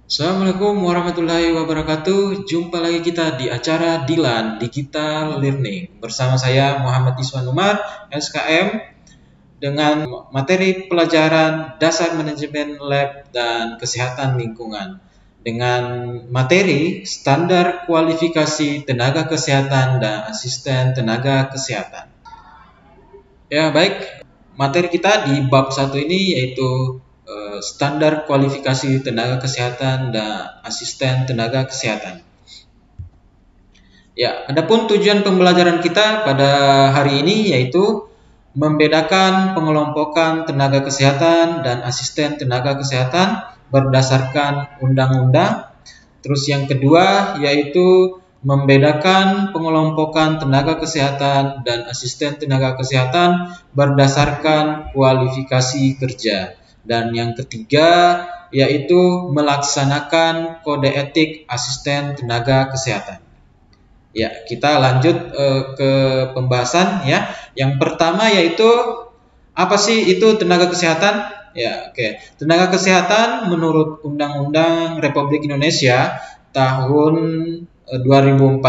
Assalamualaikum warahmatullahi wabarakatuh. Jumpa lagi kita di acara Dilan Digital Learning bersama saya Muhammad Iswan Umar, SKM, dengan materi pelajaran dasar manajemen lab dan kesehatan lingkungan dengan materi standar kualifikasi tenaga kesehatan dan asisten tenaga kesehatan. Ya, baik. Materi kita di bab 1 ini yaitu standar kualifikasi tenaga kesehatan dan asisten tenaga kesehatan. Ya, adapun tujuan pembelajaran kita pada hari ini yaitu membedakan pengelompokan tenaga kesehatan dan asisten tenaga kesehatan berdasarkan undang-undang. Terus yang kedua yaitu membedakan pengelompokan tenaga kesehatan dan asisten tenaga kesehatan berdasarkan kualifikasi kerja. Dan yang ketiga yaitu melaksanakan kode etik asisten tenaga kesehatan. Ya, kita lanjut ke pembahasan ya. Yang pertama yaitu apa sih itu tenaga kesehatan? Ya, oke. Tenaga kesehatan menurut Undang-Undang Republik Indonesia tahun 2014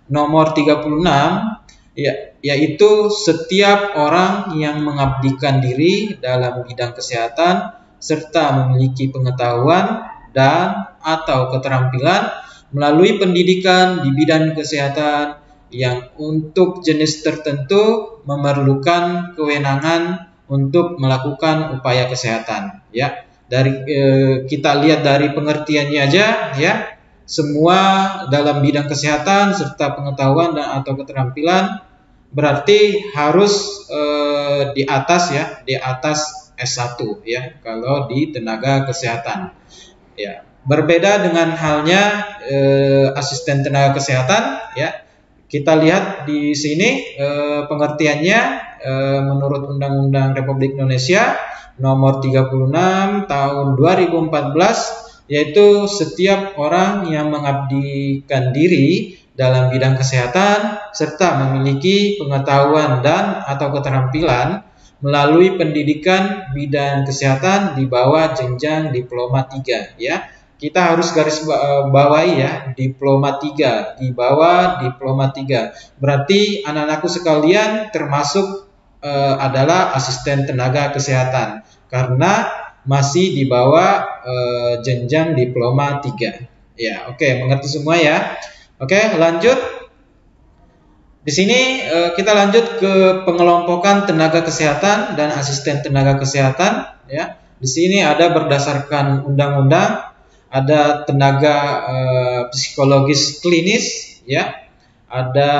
nomor 36 ya, yaitu setiap orang yang mengabdikan diri dalam bidang kesehatan serta memiliki pengetahuan dan atau keterampilan melalui pendidikan di bidang kesehatan yang untuk jenis tertentu memerlukan kewenangan untuk melakukan upaya kesehatan. Ya, kita lihat dari pengertiannya aja ya. Semua dalam bidang kesehatan serta pengetahuan dan atau keterampilan berarti harus di atas S1 ya kalau di tenaga kesehatan. Ya, berbeda dengan halnya asisten tenaga kesehatan ya. Kita lihat di sini pengertiannya menurut Undang-Undang Republik Indonesia nomor 36 tahun 2014 yaitu setiap orang yang mengabdikan diri dalam bidang kesehatan serta memiliki pengetahuan dan atau keterampilan melalui pendidikan bidang kesehatan di bawah jenjang diploma 3 ya. Kita harus garis bawahi ya, diploma 3, di bawah diploma 3. Berarti anak-anakku sekalian termasuk adalah asisten tenaga kesehatan karena masih di bawah jenjang diploma 3. Ya, oke, mengerti semua ya. Oke, lanjut. Di sini kita lanjut ke pengelompokan tenaga kesehatan dan asisten tenaga kesehatan ya. Di sini ada berdasarkan undang-undang, ada tenaga psikologis klinis ya. Ada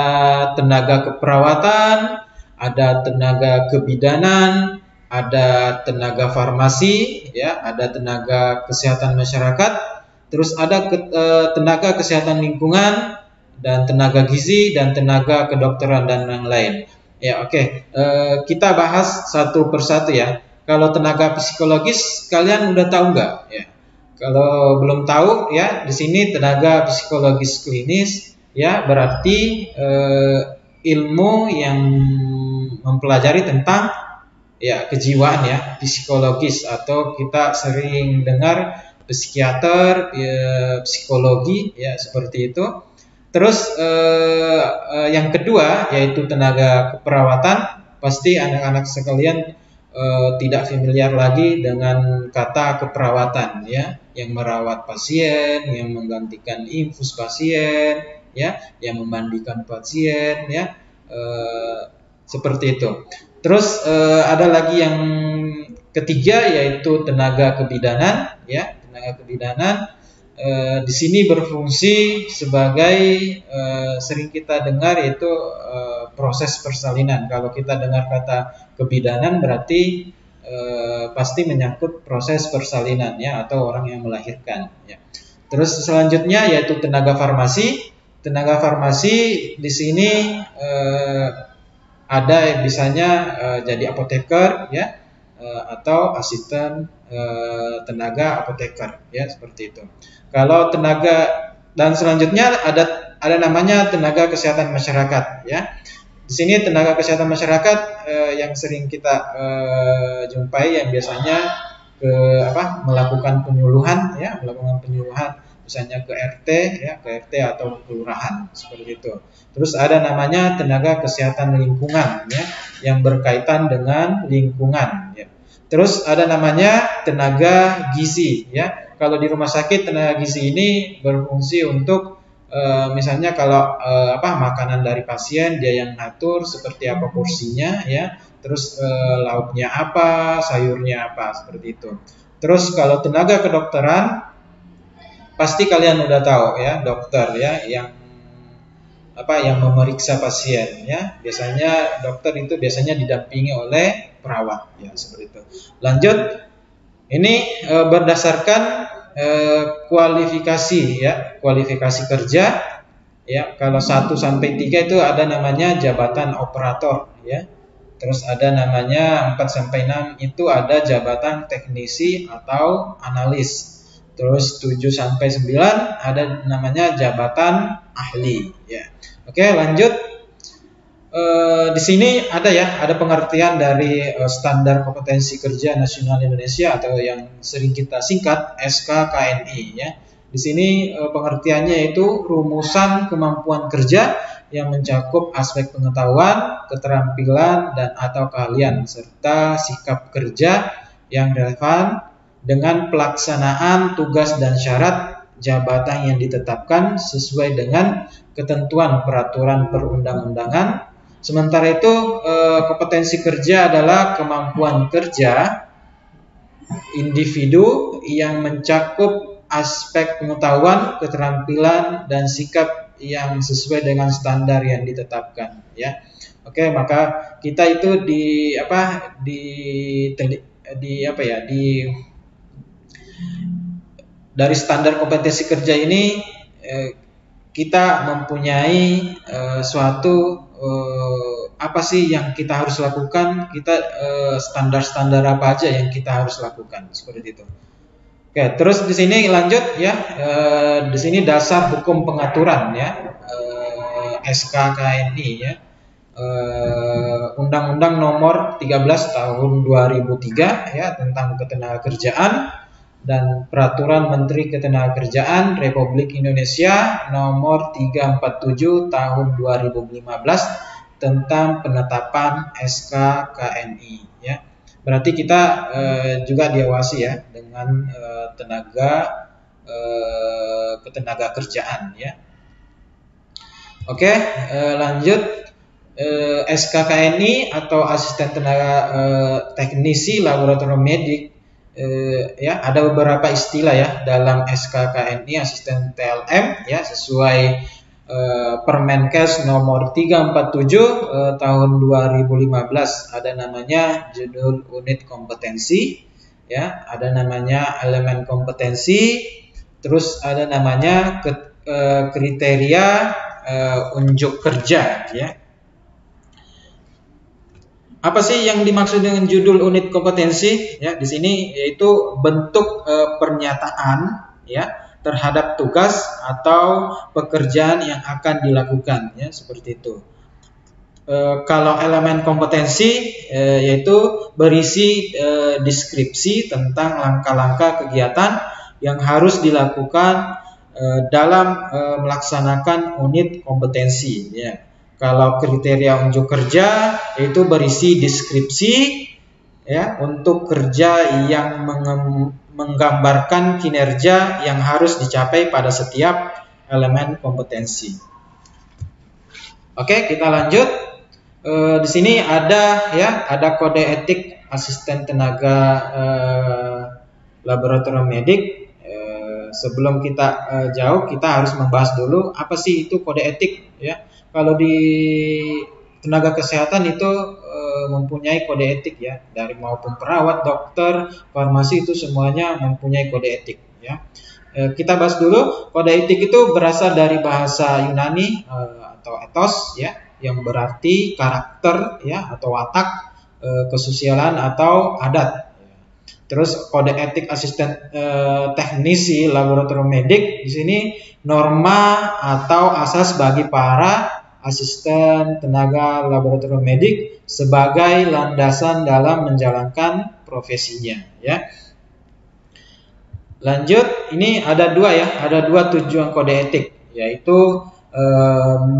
tenaga keperawatan, ada tenaga kebidanan, ada tenaga farmasi ya, ada tenaga kesehatan masyarakat, terus ada tenaga kesehatan lingkungan dan tenaga gizi dan tenaga kedokteran dan yang lain. Ya, oke. Kita bahas satu persatu ya. Kalau tenaga psikologis kalian udah tahu nggak ya? Kalau belum tahu ya, di sini tenaga psikologis klinis ya berarti ilmu yang mempelajari tentang ya kejiwaan ya, psikologis atau kita sering dengar psikiater, ya, psikologi ya seperti itu. Terus yang kedua yaitu tenaga keperawatan. Pasti anak-anak sekalian tidak familiar lagi dengan kata keperawatan ya, yang merawat pasien, yang menggantikan infus pasien ya, yang memandikan pasien ya, seperti itu. Terus ada lagi yang ketiga yaitu tenaga kebidanan ya. Tenaga kebidanan di sini berfungsi sebagai sering kita dengar yaitu proses persalinan. Kalau kita dengar kata kebidanan berarti pasti menyangkut proses persalinan ya, atau orang yang melahirkan ya. Terus selanjutnya yaitu tenaga farmasi. Tenaga farmasi di sini ada bisanya jadi apoteker ya, atau asisten tenaga apoteker ya, seperti itu. Kalau tenaga dan selanjutnya ada namanya tenaga kesehatan masyarakat ya. Di sini tenaga kesehatan masyarakat yang sering kita jumpai yang biasanya melakukan penyuluhan misalnya ke RT atau kelurahan seperti itu. Terus ada namanya tenaga kesehatan lingkungan ya, yang berkaitan dengan lingkungan ya. Terus ada namanya tenaga gizi ya. Kalau di rumah sakit tenaga gizi ini berfungsi untuk misalnya kalau makanan dari pasien dia yang ngatur seperti apa porsinya ya. Terus lauknya apa, sayurnya apa seperti itu. Terus kalau tenaga kedokteran pasti kalian udah tahu ya, dokter ya yang memeriksa pasien ya. Biasanya dokter itu biasanya didampingi oleh perawat ya seperti itu. Lanjut, ini berdasarkan kualifikasi kerja ya. Kalau 1 sampai 3 itu ada namanya jabatan operator ya. Terus ada namanya 4 sampai 6 itu ada jabatan teknisi atau analis. Terus 7 sampai 9 ada namanya jabatan ahli ya. Oke, lanjut. Di sini ada pengertian dari Standar Kompetensi Kerja Nasional Indonesia atau yang sering kita singkat SKKNI ya. Di sini pengertiannya itu rumusan kemampuan kerja yang mencakup aspek pengetahuan, keterampilan dan atau keahlian serta sikap kerja yang relevan dengan pelaksanaan tugas dan syarat jabatan yang ditetapkan sesuai dengan ketentuan peraturan perundang-undangan. Sementara itu kompetensi kerja adalah kemampuan kerja individu yang mencakup aspek pengetahuan, keterampilan dan sikap yang sesuai dengan standar yang ditetapkan ya. Oke, maka kita itu dari standar kompetensi kerja ini kita mempunyai suatu apa sih yang kita harus lakukan, standar-standar apa aja yang kita harus lakukan seperti itu. Oke, terus di sini lanjut ya. Di sini dasar hukum pengaturan ya, SKKNI ya. Undang-Undang Nomor 13 Tahun 2003 ya tentang ketenagakerjaan dan Peraturan Menteri Ketenagakerjaan Republik Indonesia Nomor 347 Tahun 2015 tentang penetapan SKKNI ya. Berarti kita juga diawasi ya dengan tenaga ketenagakerjaan ya. Oke, lanjut. SKKNI atau asisten tenaga teknisi laboratorium medik ya, ada beberapa istilah ya dalam SKKNI asisten TLM ya sesuai Permenkes nomor 347 tahun 2015. Ada namanya judul unit kompetensi ya, ada namanya elemen kompetensi, terus ada namanya kriteria unjuk kerja ya. Apa sih yang dimaksud dengan judul unit kompetensi? Ya, di sini yaitu bentuk pernyataan ya terhadap tugas atau pekerjaan yang akan dilakukan ya, seperti itu. Kalau elemen kompetensi yaitu berisi deskripsi tentang langkah-langkah kegiatan yang harus dilakukan dalam melaksanakan unit kompetensi ya. Kalau kriteria unjuk kerja itu berisi deskripsi ya untuk kerja yang menggambarkan kinerja yang harus dicapai pada setiap elemen kompetensi. Oke, kita lanjut. Di sini ada kode etik asisten tenaga laboratorium medik. Sebelum kita jauh, kita harus membahas dulu apa sih itu kode etik ya. Kalau di tenaga kesehatan itu mempunyai kode etik ya, dari maupun perawat, dokter, farmasi itu semuanya mempunyai kode etik ya. Kita bahas dulu. Kode etik itu berasal dari bahasa Yunani atau ethos ya, yang berarti karakter ya atau watak, kesusilaan atau adat. Terus kode etik asisten teknisi laboratorium medik di sini norma atau asas bagi para asisten tenaga laboratorium medik sebagai landasan dalam menjalankan profesinya ya. Lanjut, ini ada dua tujuan kode etik, yaitu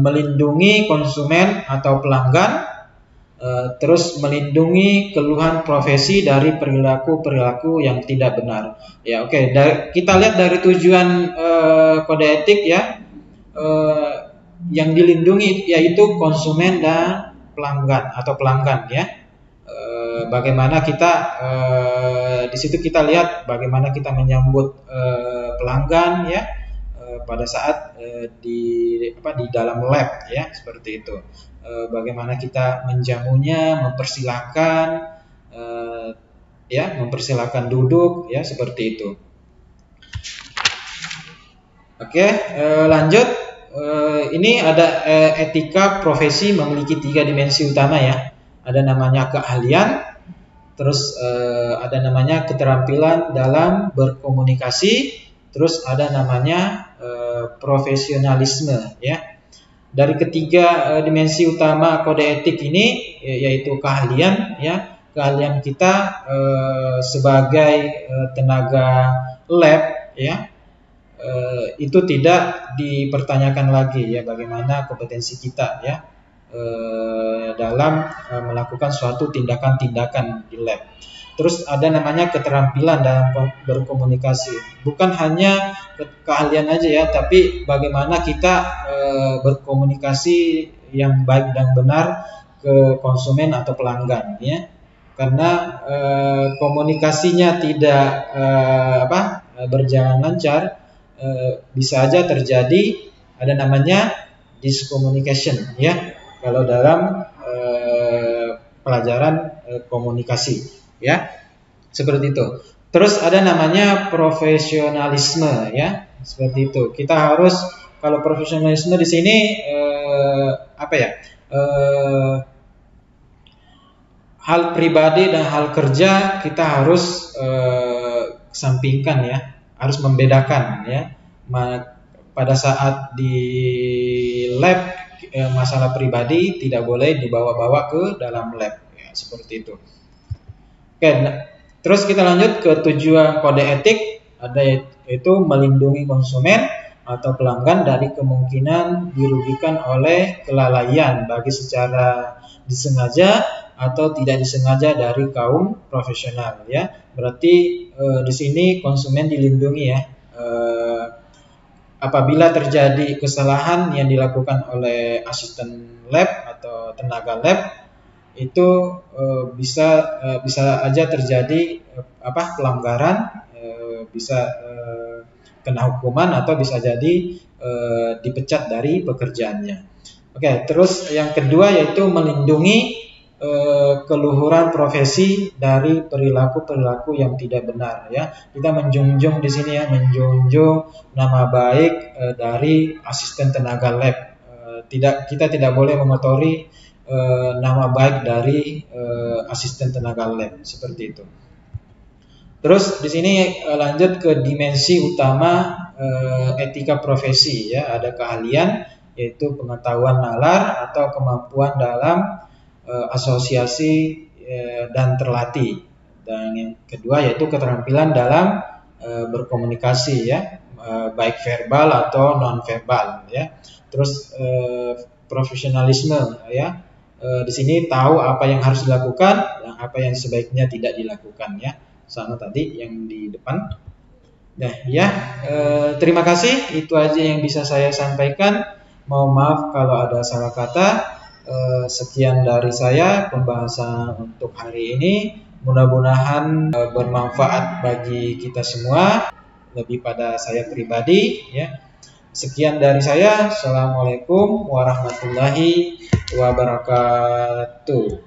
melindungi konsumen atau pelanggan, terus melindungi keluhan profesi dari perilaku-perilaku yang tidak benar. Ya, oke. Kita lihat dari tujuan kode etik ya, yang dilindungi yaitu konsumen dan pelanggan atau pelanggan ya. Bagaimana kita di situ kita lihat bagaimana kita menyambut pelanggan ya pada saat di dalam lab ya, seperti itu. Bagaimana kita menjamunya, mempersilahkan mempersilahkan duduk ya, seperti itu. Oke, lanjut. Ini ada etika profesi memiliki 3 dimensi utama ya. Ada namanya keahlian, terus ada namanya keterampilan dalam berkomunikasi, terus ada namanya profesionalisme ya. Dari ketiga dimensi utama kode etik ini yaitu keahlian ya. Keahlian kita sebagai tenaga lab ya, itu tidak dipertanyakan lagi ya, bagaimana kompetensi kita ya dalam melakukan suatu tindakan-tindakan di lab. Terus ada namanya keterampilan dalam berkomunikasi. Bukan hanya keahlian aja ya, tapi bagaimana kita berkomunikasi yang baik dan benar ke konsumen atau pelanggan ya. Karena komunikasinya tidak berjalan lancar, bisa aja terjadi ada namanya discommunication ya, kalau dalam pelajaran komunikasi ya, seperti itu. Terus ada namanya profesionalisme ya, seperti itu. Kita harus, kalau profesionalisme di sini hal pribadi dan hal kerja kita harus kesampingkan ya, harus membedakan ya. Pada saat di lab masalah pribadi tidak boleh dibawa-bawa ke dalam lab ya, seperti itu. Oke, terus kita lanjut ke tujuan kode etik, ada yaitu melindungi konsumen atau pelanggan dari kemungkinan dirugikan oleh kelalaian bagi secara disengaja atau tidak disengaja dari kaum profesional ya. Berarti di sini konsumen dilindungi ya. Apabila terjadi kesalahan yang dilakukan oleh asisten lab atau tenaga lab, itu bisa aja terjadi pelanggaran, bisa kena hukuman atau bisa jadi dipecat dari pekerjaannya. Oke, terus yang kedua yaitu melindungi keluhuran profesi dari perilaku-perilaku yang tidak benar ya. Kita menjunjung di sini ya, menjunjung nama baik dari asisten tenaga lab. Kita tidak boleh mengotori nama baik dari asisten tenaga lab, seperti itu. Terus di sini lanjut ke dimensi utama etika profesi ya. Ada keahlian yaitu pengetahuan nalar atau kemampuan dalam asosiasi dan terlatih. Dan yang kedua yaitu keterampilan dalam berkomunikasi ya, baik verbal atau non verbal ya. Terus profesionalisme ya, di sini tahu apa yang harus dilakukan dan apa yang sebaiknya tidak dilakukan ya, sama tadi yang di depan. Nah ya, terima kasih, itu aja yang bisa saya sampaikan. Mohon maaf kalau ada salah kata. Sekian dari saya pembahasan untuk hari ini. Mudah-mudahan bermanfaat bagi kita semua, lebih pada saya pribadi ya. Sekian dari saya. Assalamualaikum warahmatullahi wabarakatuh.